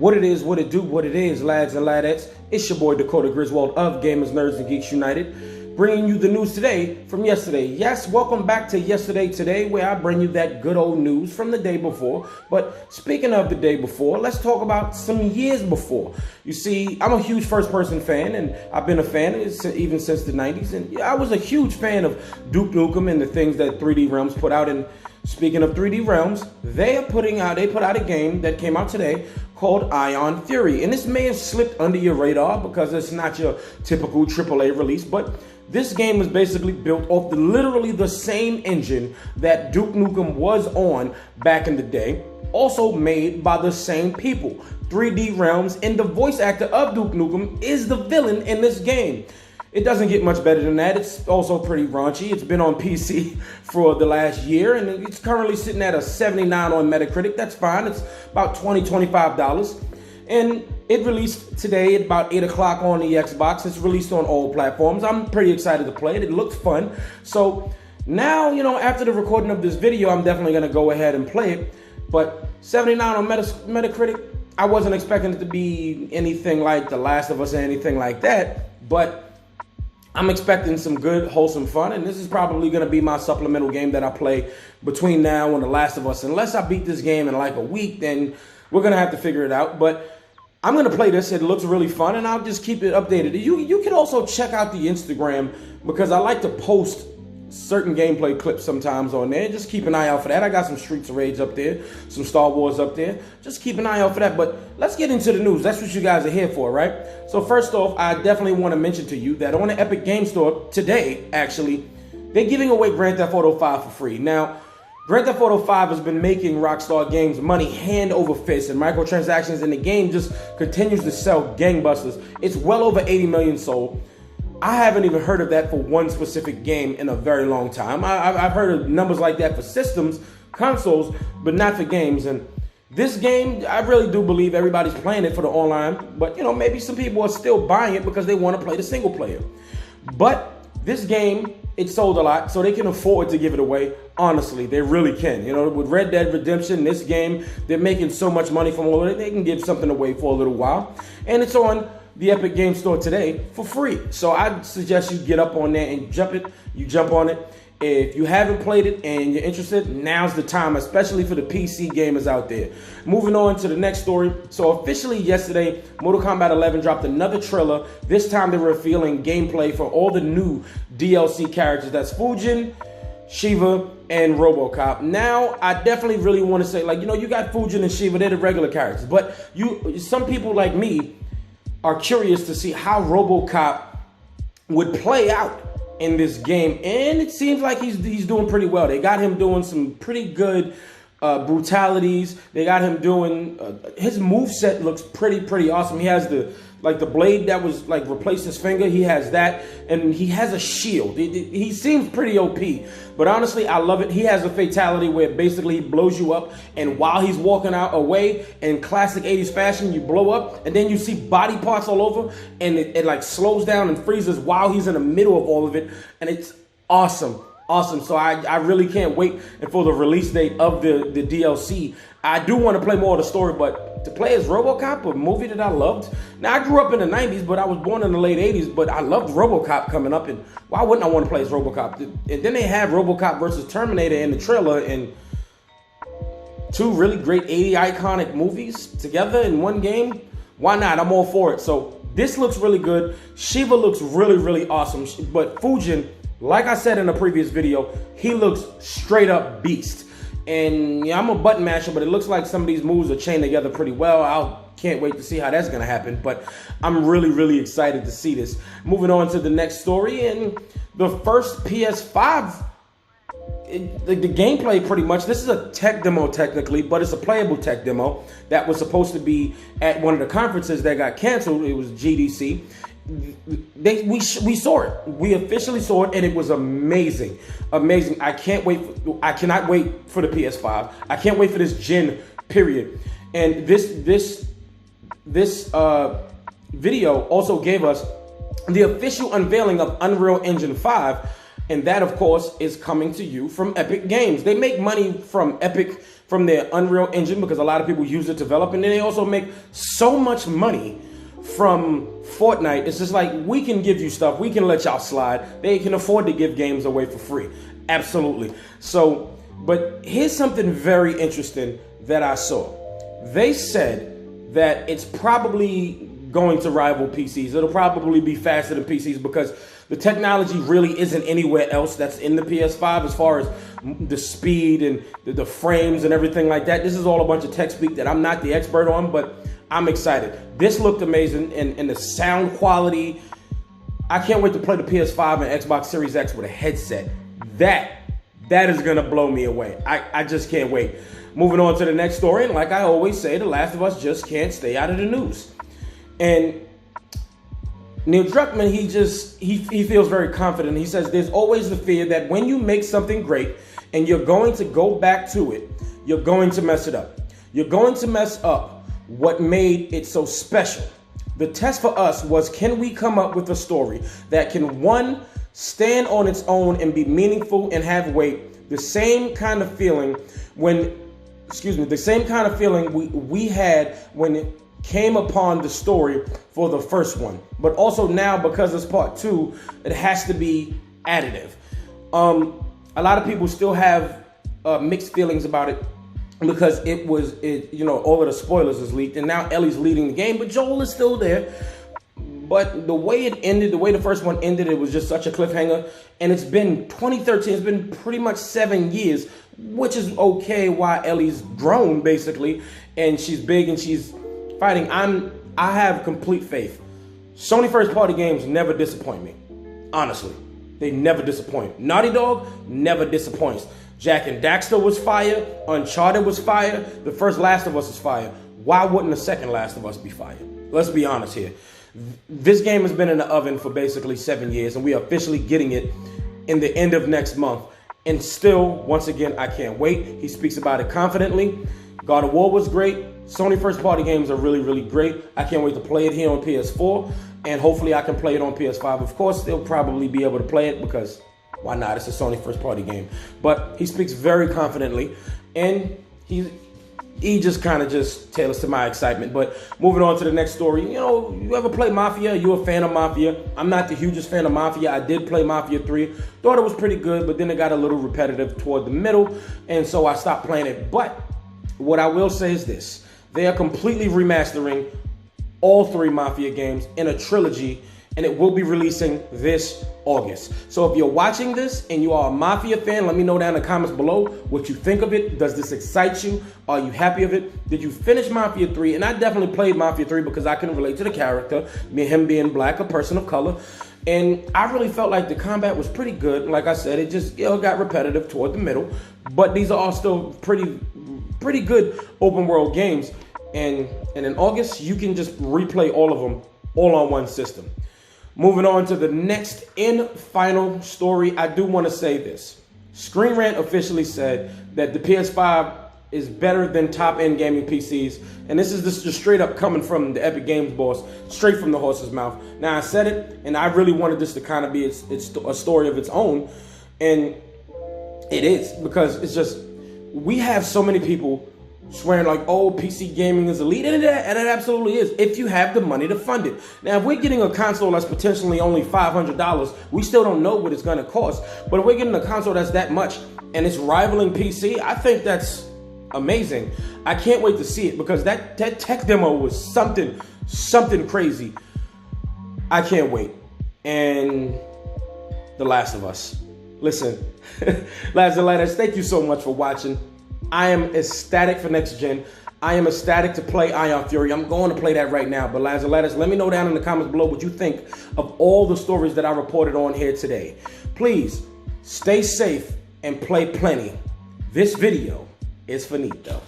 What it is, what it do, what it is, lads and ladettes. It's your boy Dakota Griswold of Gamers, Nerds, and Geeks United, bringing you the news today from yesterday. Yes, welcome back to Yesterday Today, where I bring you that good old news from the day before. But speaking of the day before, let's talk about some years before. You see, I'm a huge first-person fan, and I've been a fan even since the 90s. And I was a huge fan of Duke Nukem and the things that 3D Realms put out. And speaking of 3D Realms, they put out a game that came out today called Ion Fury. And this may have slipped under your radar because it's not your typical AAA release, but this game is basically built off literally the same engine that Duke Nukem was on back in the day, also made by the same people, 3D Realms, and the voice actor of Duke Nukem is the villain in this game. It doesn't get much better than that. It's also pretty raunchy. It's been on PC for the last year, and it's currently sitting at a 79 on Metacritic. That's fine. It's about $20, $25. And it released today at about 8 o'clock on the Xbox. It's released on all platforms. I'm pretty excited to play it. It looks fun. So now, after the recording of this video, I'm definitely going to go ahead and play it. But 79 on Metacritic, I wasn't expecting it to be anything like The Last of Us or anything like that. But I'm expecting some good, wholesome fun, and this is probably going to be my supplemental game that I play between now and The Last of Us. Unless I beat this game in like a week, then we're going to have to figure it out. But I'm going to play this. It looks really fun, and I'll just keep it updated. You can also check out the Instagram because I like to post certain gameplay clips sometimes on there. Just keep an eye out for that. I got some Streets of Rage up there, some Star Wars up there. Just keep an eye out for that. But let's get into the news. That's what you guys are here for, right? So first off, I definitely want to mention to you that on the Epic Game Store today, actually, they're giving away Grand Theft Auto 5 for free. Now, Grand Theft Auto 5 has been making Rockstar Games money hand over fist, and microtransactions in the game just continues to sell gangbusters. It's well over 80 million sold. I haven't even heard of that for one specific game in a very long time. I've heard of numbers like that for systems, consoles, but not for games. And this game, I really do believe everybody's playing it for the online, but maybe some people are still buying it because they want to play the single player. But this game, it sold a lot, so they can afford to give it away. Honestly, they really can. With Red Dead Redemption, this game, they're making so much money from all of it, they can give something away for a little while. And it's on the Epic Game Store today for free. So I suggest you get up on there and jump on it. If you haven't played it and you're interested, now's the time, especially for the PC gamers out there. Moving on to the next story. So officially yesterday, Mortal Kombat 11 dropped another trailer. This time they're revealing gameplay for all the new DLC characters. That's Fujin, Shiva, and RoboCop. Now, I definitely really want to say, you got Fujin and Shiva, they're the regular characters. But some people like me are curious to see how RoboCop would play out in this game, and it seems like he's doing pretty well. They got him doing some pretty good brutalities. They got him doing his moveset looks pretty awesome. He has the blade that was replaced his finger. He has that, and he has a shield. He seems pretty OP, but honestly, I love it. He has a fatality where basically he blows you up, and while he's walking out away in classic 80s fashion, you blow up, and then you see body parts all over, and it slows down and freezes while he's in the middle of all of it, and it's awesome. Awesome. So I really can't wait for the release date of the DLC. I do want to play more of the story, but to play as RoboCop, a movie that I loved. Now, I grew up in the 90s, but I was born in the late 80s, but I loved RoboCop coming up, and why wouldn't I want to play as RoboCop? And then they have RoboCop versus Terminator in the trailer, and two really great 80 iconic movies together in one game. Why not? I'm all for it. So this looks really good. Shiva looks really awesome, but Fujin, like I said in a previous video, he looks straight up beast. And I'm a button masher, but it looks like some of these moves are chained together pretty well. I can't wait to see how that's going to happen, but I'm really excited to see this. Moving on to the next story, and the first PS5, the gameplay pretty much, this is a tech demo technically, but it's a playable tech demo that was supposed to be at one of the conferences that got canceled. It was GDC. We saw it. We officially saw it, and it was amazing. I cannot wait for the PS5. I can't wait for this gen, period. And this video also gave us the official unveiling of Unreal Engine 5, and that of course is coming to you from Epic Games. They make money from Epic from their Unreal Engine because a lot of people use it to develop, and then they also make so much money from Fortnite. It's just like, we can give you stuff, we can let y'all slide. They can afford to give games away for free. Absolutely. So, but here's something very interesting that I saw. They said that it's probably going to rival PCs. It'll probably be faster than PCs because the technology really isn't anywhere else that's in the PS5 as far as the speed and the frames and everything like that. This is all a bunch of tech speak that I'm not the expert on, but I'm excited. This looked amazing, and the sound quality. I can't wait to play the PS5 and Xbox Series X with a headset. That is gonna blow me away. I just can't wait. Moving on to the next story, and like I always say, The Last of Us just can't stay out of the news. And Neil Druckmann, he feels very confident. He says there's always the fear that when you make something great and you're going to go back to it, you're going to mess it up. You're going to mess up what made it so special. The test for us was, can we come up with a story that can, one, stand on its own and be meaningful and have weight? The same kind of feeling we had when it came upon the story for the first one. But also now, because it's part 2, it has to be additive. A lot of people still have mixed feelings about it because all of the spoilers is leaked, and now Ellie's leading the game, but Joel is still there. But the way it ended, the way the first one ended, it was just such a cliffhanger. And it's been 2013, it's been pretty much 7 years, which is okay while Ellie's grown, basically, and she's big and she's fighting. I have complete faith. Sony first party games never disappoint me. Honestly, they never disappoint. Naughty Dog never disappoints. Jack and Daxter was fire. Uncharted was fire. The first Last of Us is fire. Why wouldn't the second Last of Us be fire? Let's be honest here. This game has been in the oven for basically 7 years, and we are officially getting it in the end of next month. And still, once again, I can't wait. He speaks about it confidently. God of War was great. Sony first party games are really, really great. I can't wait to play it here on PS4, and hopefully I can play it on PS5. Of course, they'll probably be able to play it because why not? It's a Sony first party game. But he speaks very confidently, and he just kind of just tailors to my excitement. But moving on to the next story, you ever play Mafia? You a fan of Mafia? I'm not the hugest fan of Mafia. I did play Mafia 3. Thought it was pretty good, but then it got a little repetitive toward the middle, and so I stopped playing it. But what I will say is this. They are completely remastering all 3 Mafia games in a trilogy, and it will be releasing this August. So if you're watching this and you are a Mafia fan, let me know down in the comments below what you think of it. Does this excite you? Are you happy of it? Did you finish Mafia 3? And I definitely played Mafia 3 because I can relate to the character, him being black, a person of color. And I really felt like the combat was pretty good. Like I said, it just got repetitive toward the middle. But these are all still pretty good open world games. And in August, you can just replay all of them all on one system. Moving on to the next and final story, I do want to say this. Screen Rant officially said that the PS5 is better than top-end gaming PCs. And this is just straight up coming from the Epic Games boss, straight from the horse's mouth. Now, I said it, and I really wanted this to kind of be a story of its own. And it is, because it's just, we have so many people swearing like, oh, PC gaming is elite, and it absolutely is, if you have the money to fund it. Now, if we're getting a console that's potentially only $500, we still don't know what it's going to cost. But if we're getting a console that's that much, and it's rivaling PC, I think that's amazing. I can't wait to see it, because that tech demo was something crazy. I can't wait. And The Last of Us. Listen, lads and ladies, thank you so much for watching. I am ecstatic for next gen. I am ecstatic to play Ion Fury. I'm going to play that right now. But lads and ladies, let me know down in the comments below what you think of all the stories that I reported on here today. Please stay safe and play plenty. This video is finito.